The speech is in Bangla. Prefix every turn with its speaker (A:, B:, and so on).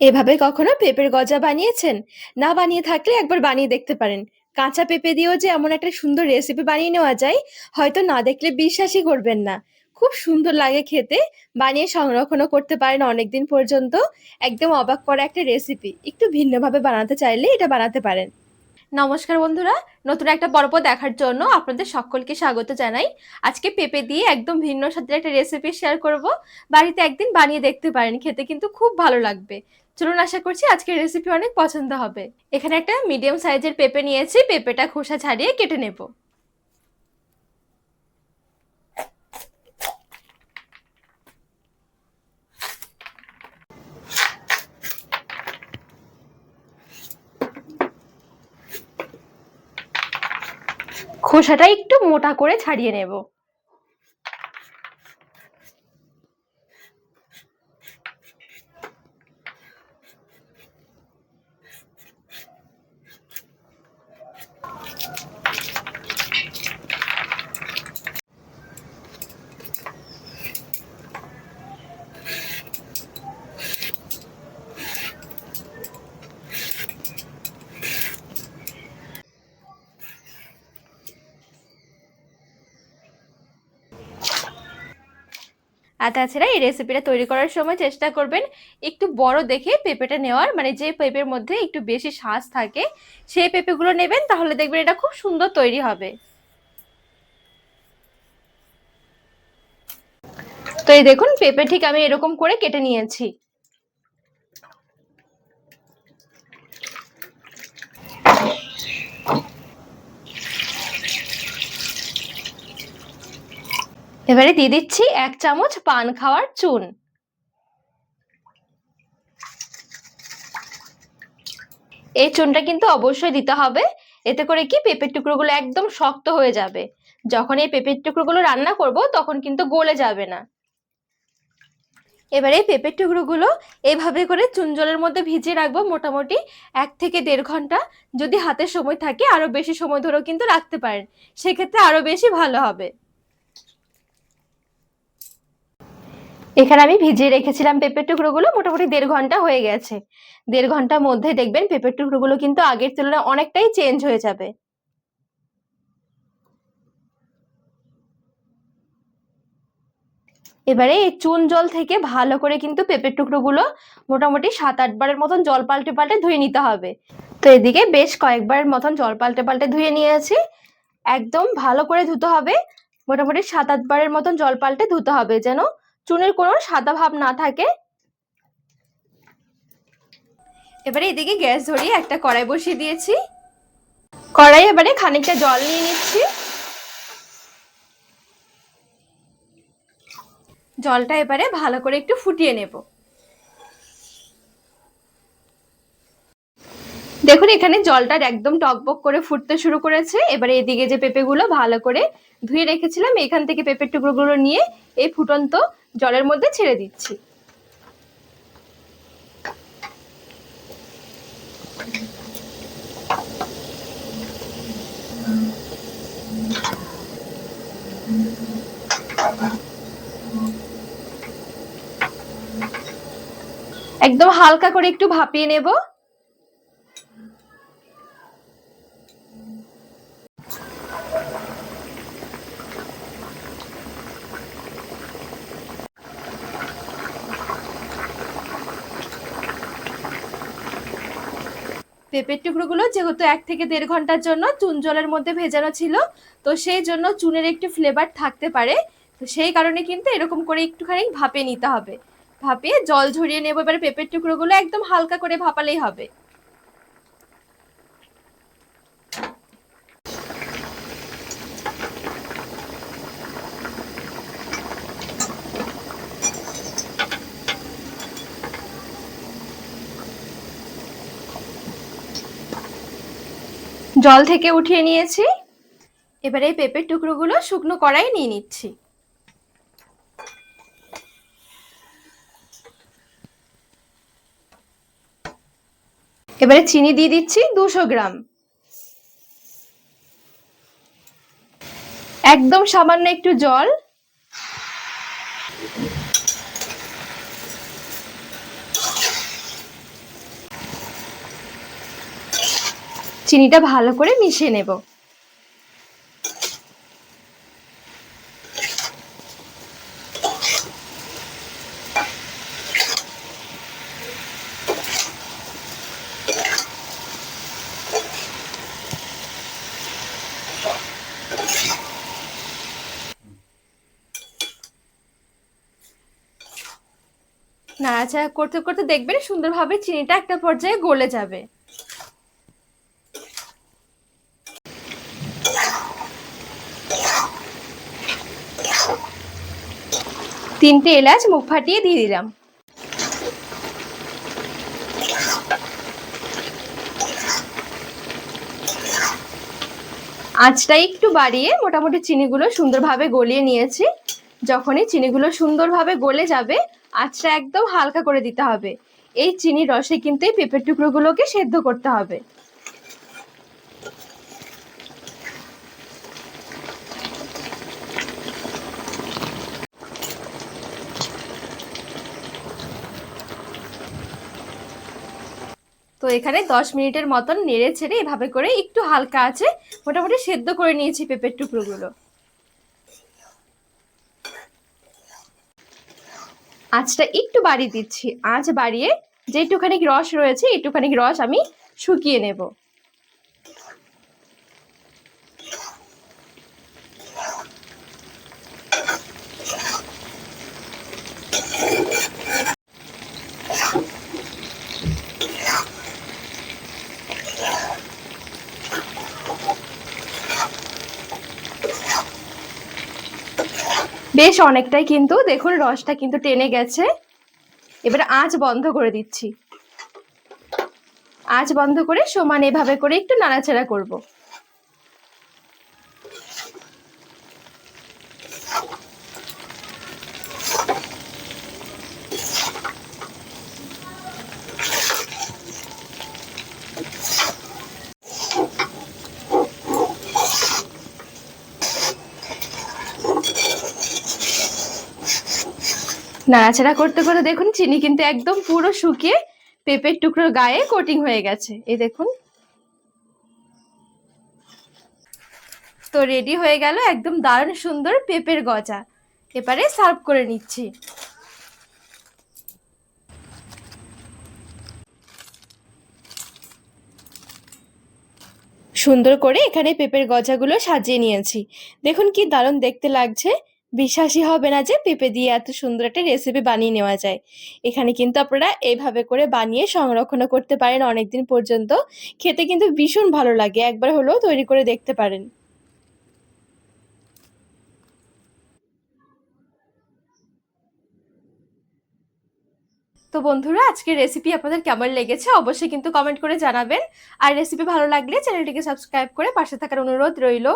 A: এভাবে কখনো পেঁপের গজা বানিয়েছেন? না বানিয়ে থাকলে একবার বানিয়ে দেখতে পারেন। কাঁচা পেঁপে দিয়েও যে এমন একটা সুন্দর রেসিপি বানিয়ে নেওয়া যায়, হয়তো না দেখলে বিশ্বাসই করবেন না। খুব সুন্দর লাগে খেতে। বানিয়ে সংরক্ষণও করতে পারেন অনেকদিন পর্যন্ত। একদম অবাক করা একটা রেসিপি। একটু ভিন্নভাবে বানাতে চাইলে এটা বানাতে পারেন। নমস্কার বন্ধুরা, নতুন একটা পর্ব দেখার জন্য আপনাদের সকলকে স্বাগত জানাই। আজকে পেঁপে দিয়ে একদম ভিন্ন স্বাদের একটা রেসিপি শেয়ার করব। বাড়িতে একদিন বানিয়ে দেখতে পারেন, খেতে কিন্তু খুব ভালো লাগবে। চলুন, আশা করছি আজকের রেসিপি অনেক পছন্দ হবে। এখানে একটা মিডিয়াম সাইজের পেঁপে নিয়েছি, পেঁপেটা খোসা ছাড়িয়ে কেটে নেব। খোসাটা একটু মোটা করে ছাড়িয়ে নেব। আর তাছাড়া এই রেসিপিটা তৈরি করার সময় চেষ্টা করবেন একটু বড় দেখে পেঁপেটা নেওয়ার, মানে যে পেঁপের মধ্যে একটু বেশি শাঁস থাকে সেই পেঁপেগুলো নেবেন, তাহলে দেখবেন এটা খুব সুন্দর তৈরি হবে। তো এই দেখুন, পেঁপে ঠিক আমি এরকম করে কেটে নিয়েছি। এবারে দিয়ে দিচ্ছি 1 চামচ পান খাওয়ার চুন। এই চুনটা কিন্তু অবশ্যই দিতে হবে। এতে করে কি পেঁপের টুকরোগুলো একদম শক্ত হয়ে যাবে। যখন এই পেঁপের টুকরোগুলো রান্না করব তখন কিন্তু গলে যাবে না। এবারে পেঁপের টুকরোগুলো এইভাবে করে চুন জলের মধ্যে ভিজিয়ে রাখবো মোটামুটি 1 থেকে 1.5 ঘন্টা। যদি হাতে সময় থাকে আরো বেশি সময় ধরেও কিন্তু রাখতে পারেন, সেক্ষেত্রে আরো বেশি ভালো হবে। এখানে আমি ভিজিয়ে রেখেছিলাম পেঁপের টুকরোগুলো, মোটামুটি 1.5 ঘন্টা হয়ে গেছে। 1.5 ঘন্টার মধ্যে দেখবেন পেঁপের টুকরোগুলো কিন্তু আগের তুলনায় অনেকটাই চেঞ্জ হয়ে যাবে। এবারে এই চুন জল থেকে ভালো করে কিন্তু পেঁপের টুকরোগুলো মোটামুটি 7-8 বারের মতন জল পাল্টে পাল্টে ধুয়ে নিতে হবে। তো এদিকে বেশ কয়েকবারের মতন জল পাল্টে পাল্টে ধুয়ে নিয়েছি। একদম ভালো করে ধুতে হবে, মোটামুটি 7-8 বারের মতন জল পাল্টে ধুতে হবে, যেন চুনের কোনো সাদা ভাব না থাকে। এবারে এদিকে গ্যাস ধরিয়ে একটা কড়াই বসিয়ে দিয়েছি। কড়াই এবারে খানিকটা জল নিয়ে নিচ্ছি। জলটা এবারে ভালো করে একটু ফুটিয়ে নেব। দেখুন, এখানে জলটা একদম টকবক করে ফুটতে শুরু করেছে। এবারে এদিকে যে পেঁপেগুলো ভালো করে ধুয়ে রেখেছিলাম, এখান থেকে পেঁপের টুকরোগুলো নিয়ে এই ফুটন্ত জলের মধ্যে ছেড়ে দিচ্ছি। একদম হালকা করে একটু ভাপিয়ে নেব। পেঁপের টুকরোগুলো যেহেতু 1 থেকে 1.5 ঘন্টার জন্য চুন জলের মধ্যে ভেজানো ছিল, তো সেই জন্য চুনের একটু ফ্লেভার থাকতে পারে। তো সেই কারণে কিন্তু এরকম করে একটুখানি ভাপিয়ে নিতে হবে। ভাপিয়ে জল ঝরিয়ে নেব। এবারে পেঁপের টুকরোগুলো একদম হালকা করে ভাপালেই হবে। জল থেকে উঠিয়ে নিয়েছি। এবারে এই পেঁপের টুকরোগুলো শুকনো কড়াইয়ে নিয়ে নিচ্ছি। এবারে চিনি দিয়ে দিচ্ছি 200 গ্রাম। একদম সামান্য একটু জল। চিনিটা ভালো করে মিশিয়ে নেব। নাড়াচাড়া করতে করতে দেখবেন সুন্দরভাবে চিনিটা একটা পর্যায়ে গলে যাবে। তিনটে এলাচ মুখ ফাটিয়ে দিয়ে দিলাম। আঁচটা একটু বাড়িয়ে মোটামুটি চিনিগুলো সুন্দরভাবে গলিয়ে নিয়েছি। যখনই চিনিগুলো সুন্দরভাবে গলে যাবে আঁচটা একদম হালকা করে দিতে হবে। এই চিনির রসে কিন্তু এই পেঁপের টুকরোগুলোকে সেদ্ধ করতে হবে। তো এখানে 10 মিনিটের মতন নেড়ে ছেড়ে এভাবে করে একটু হালকা আছে মোটামুটি সেদ্ধ করে নিয়েছি পেঁপের টুকরোগুলো। আঁচটা একটু বাড়িয়ে দিচ্ছি। আঁচ বাড়িয়ে যেটুখানি রস রয়েছে একটুখানি রস আমি শুকিয়ে নেব। বেশ অনেকটাই কিন্তু দেখুন রসটা কিন্তু টেনে গেছে। এবার আঁচ বন্ধ করে দিচ্ছি। আঁচ বন্ধ করে সমান এভাবে করে একটু নাড়াচাড়া করব। নাড়াচাড়া করতে করতে দেখুন চিনি কিন্তু একদম পুরো শুকিয়ে পেঁপের টুকরোর গায়ে কোটিং হয়ে গেছে। এই দেখুন। তো রেডি হয়ে গেল একদম দারুণ সুন্দর পেঁপের গজা। এবারে সার্ভ করে নিচ্ছি। সুন্দর করে এখানে পেঁপের গজাগুলো সাজিয়ে নিয়েছি। দেখুন কি দারুণ দেখতে লাগছে। বিশ্বাসই হবে না যে পেঁপে দিয়ে এত সুন্দর একটা রেসিপি বানিয়ে নেওয়া যায়। এখানে কিন্তু আপনারা এইভাবে করে বানিয়ে সংরক্ষণ করতে পারেন অনেকদিন পর্যন্ত। খেতে কিন্তু ভীষণ ভালো লাগে। একবার হলেও তৈরি করে দেখতে পারেন। তো বন্ধুরা আজকের রেসিপি আপনাদের কেমন লেগেছে অবশ্যই কিন্তু কমেন্ট করে জানাবেন। আর রেসিপি ভালো লাগলে চ্যানেলটিকে সাবস্ক্রাইব করে পাশে থাকার অনুরোধ রইল।